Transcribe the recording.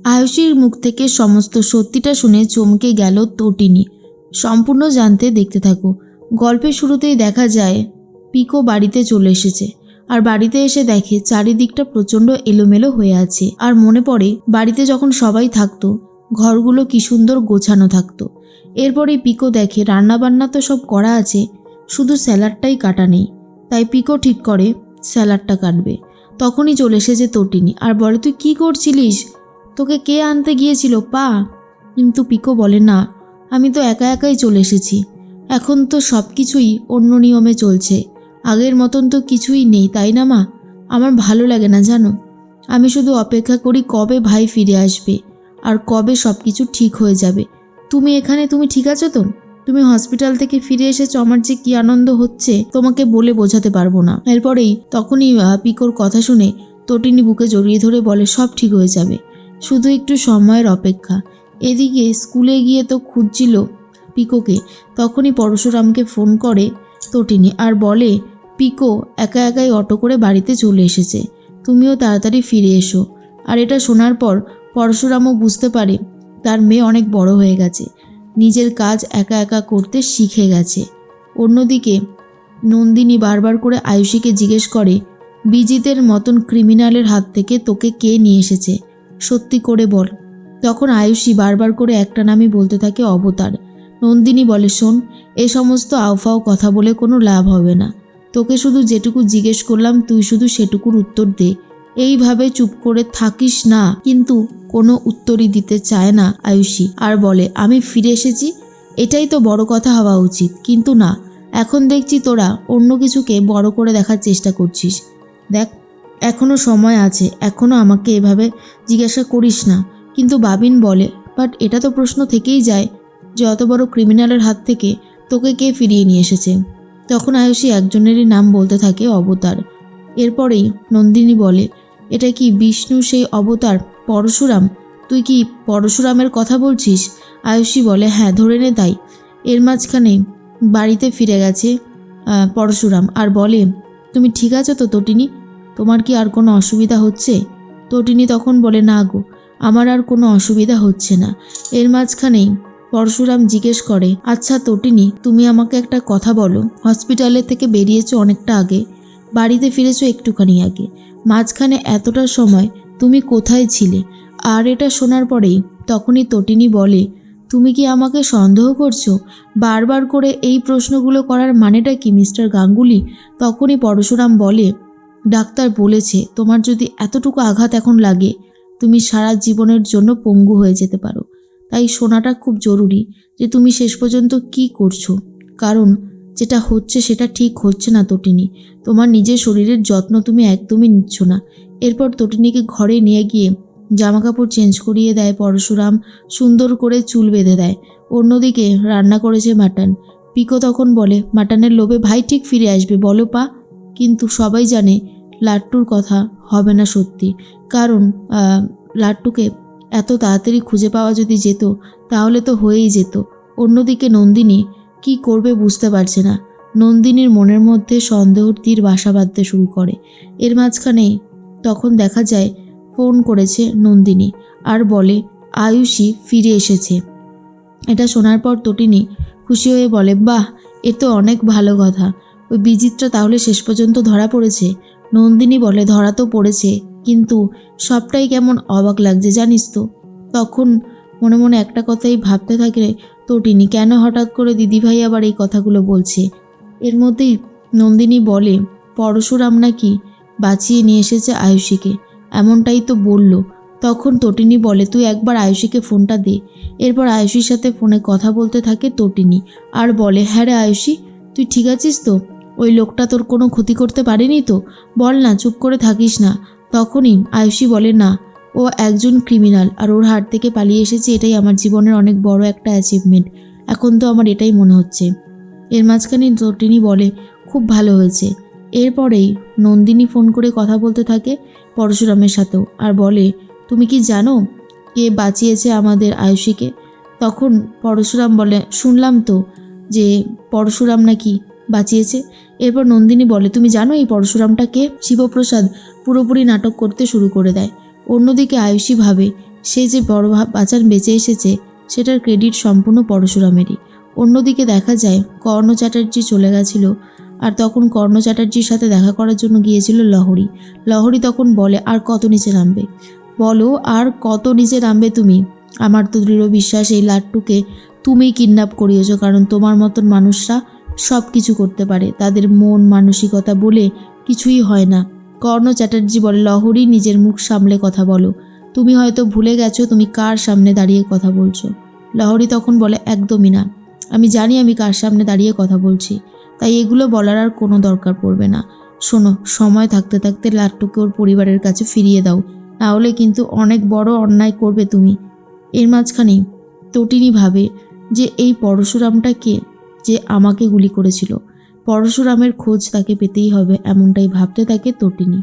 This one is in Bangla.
আয়ুষীর মুখ থেকে সমস্ত সত্যিটা শুনে চমকে গেল তটিনী। সম্পূর্ণ জানতে দেখতে থাকো। গল্পের শুরুতেই দেখা যায় পিকো বাড়িতে চলে এসেছে, আর বাড়িতে এসে দেখে চারিদিকটা প্রচণ্ড এলোমেলো হয়ে আছে। আর মনে পড়ে বাড়িতে যখন সবাই থাকতো ঘরগুলো কি সুন্দর গোছানো থাকতো। এরপরে পিকো দেখে রান্নাবান্না তো সব করা আছে, শুধু স্যালাডটাই কাটা নেই। তাই পিকো ঠিক করে স্যালাডটা কাটবে। তখনই চলে এসেছে তটিনী আর বলে, তুই কি করছিলিস? তোকে কে আনতে গিয়েছিল পা? কিন্তু পিকো বলে, না, আমি তো একা একাই চলে এসেছি। এখন তো সব কিছুই অন্য নিয়মে চলছে, আগের মতন তো কিছুই নেই, তাই না মা? আমার ভালো লাগে না জানো। আমি শুধু অপেক্ষা করি কবে ভাই ফিরে আসবে আর কবে সব কিছু ঠিক হয়ে যাবে। তুমি এখানে, তুমি ঠিক আছো তো? তুমি হসপিটাল থেকে ফিরে এসেছো, আমার যে কি আনন্দ হচ্ছে তোমাকে বলে বোঝাতে পারবো না। এরপরেই তখনই পিকোর কথা শুনে তটিনী বুকে জড়িয়ে ধরে বলে, সব ঠিক হয়ে যাবে, শুধু একটু সময়ের অপেক্ষা। এদিকে স্কুলে গিয়ে তো খুঁজছিল পিকোকে, তখনই পরশুরামকে ফোন করে তটিনী আর বলে, পিকো একা একাই অটো করে বাড়িতে চলে এসেছে, তুমিও তাড়াতাড়ি ফিরে এসো। আর এটা শোনার পর পরশুরামও বুঝতে পারে তার মেয়ে অনেক বড় হয়ে গেছে, নিজের কাজ একা একা করতে শিখে গেছে। অন্যদিকে নন্দিনী বারবার করে আয়ুষীকে জিজ্ঞেস করে, বিজিতের মতন ক্রিমিনালের হাত থেকে তোকে কে নিয়ে এসেছে, সত্যি করে বল। তখন আয়ুষী বারবার করে একটা নামই বলতে থাকে, অবতার। নন্দিনী বলে, শোন, এ সমস্ত আউফাও কথা বলে কোনো লাভ হবে না। তোকে শুধু যেটুকু জিজ্ঞেস করলাম তুই শুধু সেটুকুর উত্তর দে, এইভাবে চুপ করে থাকিস না। কিন্তু কোনো উত্তরই দিতে চায় না আয়ুষী আর বলে, আমি ফিরে এসেছি, এটাই তো বড় কথা হওয়া উচিত। কিন্তু না, এখন দেখছি তোরা অন্য কিছুকে বড় করে দেখার চেষ্টা করছিস। দেখ, এখনও সময় আছে, এখনও আমাকে এভাবে জিজ্ঞাসা করিস না। কিন্তু বাবিন বলে, বাট এটা তো প্রশ্ন থেকেই যায় যে অত বড় ক্রিমিনালের হাত থেকে তোকে কে ফিরিয়ে নিয়ে এসেছে। তখন আয়ুষী একজনেরই নাম বলতে থাকে, অবতার। এরপরেই নন্দিনী বলে, এটা কি বিষ্ণু সেই অবতার পরশুরাম? তুই কি পরশুরামের কথা বলছিস? আয়ুষী বলে, হ্যাঁ, ধরে নে তাই। এর মাঝখানে বাড়িতে ফিরে গেছে পরশুরাম আর বলে, তুমি ঠিক আছো তো তটিনী? তোমার কি আর কোনো অসুবিধা হচ্ছে? তটিনী তখন বলে, না গো, আমার আর কোনো অসুবিধা হচ্ছে না। এর মাঝখানেই পরশুরাম জিজ্ঞেস করে, আচ্ছা তটিনী, তুমি আমাকে একটা কথা বলো, হসপিটালের থেকে বেরিয়েছো অনেকটা আগে, বাড়িতে ফিরেছো একটুখানি আগে, মাঝখানে এতটা সময় তুমি কোথায় ছিলে? আর এটা শোনার পরেই তখনই তটিনী বলে, তুমি কি আমাকে সন্দেহ করছো? বারবার করে এই প্রশ্নগুলো করার মানেটা কি মিস্টার গাঙ্গুলি? তখনই পরশুরাম বলে, ডাক্তার বলেছে তোমার যদি এতটুকু আঘাত এখন লাগে তুমি সারা জীবনের জন্য পঙ্গু হয়ে যেতে পারো। তাই শোনাটা খুব জরুরি যে তুমি শেষ পর্যন্ত কি করছো, কারণ যেটা হচ্ছে সেটা ঠিক হচ্ছে না তটিনী। তোমার নিজের শরীরের যত্ন তুমি একদমই নিচ্ছ না। এরপর তটিনীকে ঘরে নিয়ে গিয়ে জামাকাপড় চেঞ্জ করিয়ে দেয় পরশুরাম, সুন্দর করে চুল বেঁধে দেয়। অন্যদিকে রান্না করেছে মাটন। পিকো তখন বলে, মাটনের লোভে ভাই ঠিক ফিরে আসবে, বলো পা। কিন্তু সবাই জানে লাট্টুর কথা হবে না সত্যি, কারণ লাট্টুকে এত তাড়াতাড়ি খুঁজে পাওয়া যদি যেত তাহলে তো হয়েই যেত। অন্যদিকে নন্দিনী কি করবে বুঝতে পারছে না। নন্দিনীর মনের মধ্যে সন্দেহর তীর বাসা বাঁধতে শুরু করে। এর মাঝখানে তখন দেখা যায় ফোন করেছে নন্দিনী আর বলে, আয়ুষী ফিরে এসেছে। এটা শোনার পর তটিনী খুশি হয়ে বলে, বাহ, এ তো অনেক ভালো কথা। ওই বিজিতটা তাহলে শেষ পর্যন্ত ধরা পড়েছে? নন্দিনী বলে, ধরা তো পড়েছে, কিন্তু সবটাই কেমন অবাক লাগছে জানিস তো। তখন মনে মনে একটা কথাই ভাবতে থাকে তটিনী, কেন হঠাৎ করে দিদিভাই আবার এই কথাগুলো বলছে। এর মধ্যেই নন্দিনী বলে, পরশুরাম নাকি বাঁচিয়ে নিয়ে এসেছে আয়ুষীকে, এমনটাই তো বলল। তখন তটিনী বলে, তুই একবার আয়ুষীকে ফোনটা দে। এরপর আয়ুষীর সাথে ফোনে কথা বলতে থাকে তটিনী আর বলে, হ্যাঁ রে আয়ুষী, তুই ঠিক আছিস তো? ওই লোকটা তোর কোনো ক্ষতি করতে পারেনি তো? বল না, চুপ করে থাকিস না। তখনই আয়ুষী বলে, না, ও একজন ক্রিমিনাল আর ওর হাত থেকে পালিয়ে এসেছে, এটাই আমার জীবনের অনেক বড় একটা অ্যাচিভমেন্ট। এখন তো আমার এটাই মনে হচ্ছে। এর মাঝখানে তটিনী বলে, খুব ভালো হয়েছে। এরপরেই নন্দিনী ফোন করে কথা বলতে থাকে পরশুরামের সাথেও আর বলে, তুমি কি জানো কে বাঁচিয়েছে আমাদের আয়ুষীকে? তখন পরশুরাম বলে, শুনলাম তো যে পরশুরাম নাকি বাঁচিয়েছে। এরপর নন্দিনী বলে, তুমি জানো এই পরশুরামটা কে? শিবপ্রসাদ পুরোপুরি নাটক করতে শুরু করে দেয়। অন্যদিকে আয়ুষী ভাবে, সে যে বড় বাঁচান বেঁচে এসেছে সেটার ক্রেডিট সম্পূর্ণ পরশুরামেরই। অন্যদিকে দেখা যায় কর্ণ চ্যাটার্জি চলে গেছিল, আর তখন কর্ণ চ্যাটার্জির সাথে দেখা করার জন্য গিয়েছিল লহরী। লহরী তখন বলে, আর কত নিচে নামবে বলো, আর কত নিচে নামবে তুমি? আমার তো দৃঢ় বিশ্বাস এই লাট্টুকে তুমিই কিডন্যাপ করিয়েছো, কারণ তোমার মতন মানুষরা সব কিছু করতে পারে, তাদের মন মানসিকতা বলে কিছুই হয় না। কর্ণ চ্যাটার্জি বলে, লহরী নিজের মুখ সামলে কথা বলো, তুমি হয়তো ভুলে গেছো তুমি কার সামনে দাঁড়িয়ে কথা বলছো। লহরী তখন বলে, একদমই না, আমি জানি আমি কার সামনে দাঁড়িয়ে কথা বলছি, তাই এগুলো বলার আর কোনো দরকার পড়বে না। শোনো, সময় থাকতে থাকতে লাট্টুকে ওর পরিবারের কাছে ফিরিয়ে দাও, না হলে কিন্তু অনেক বড় অন্যায় করবে তুমি। এর মাঝখানেই তটিনী ভাবে যে এই পরশুরামটা কে, যে আমাকে গুলি করেছিল। পরশুরামের খোঁজ তাকে পেতেই হবে, এমনটাই ভাবতে থাকে তটিনী।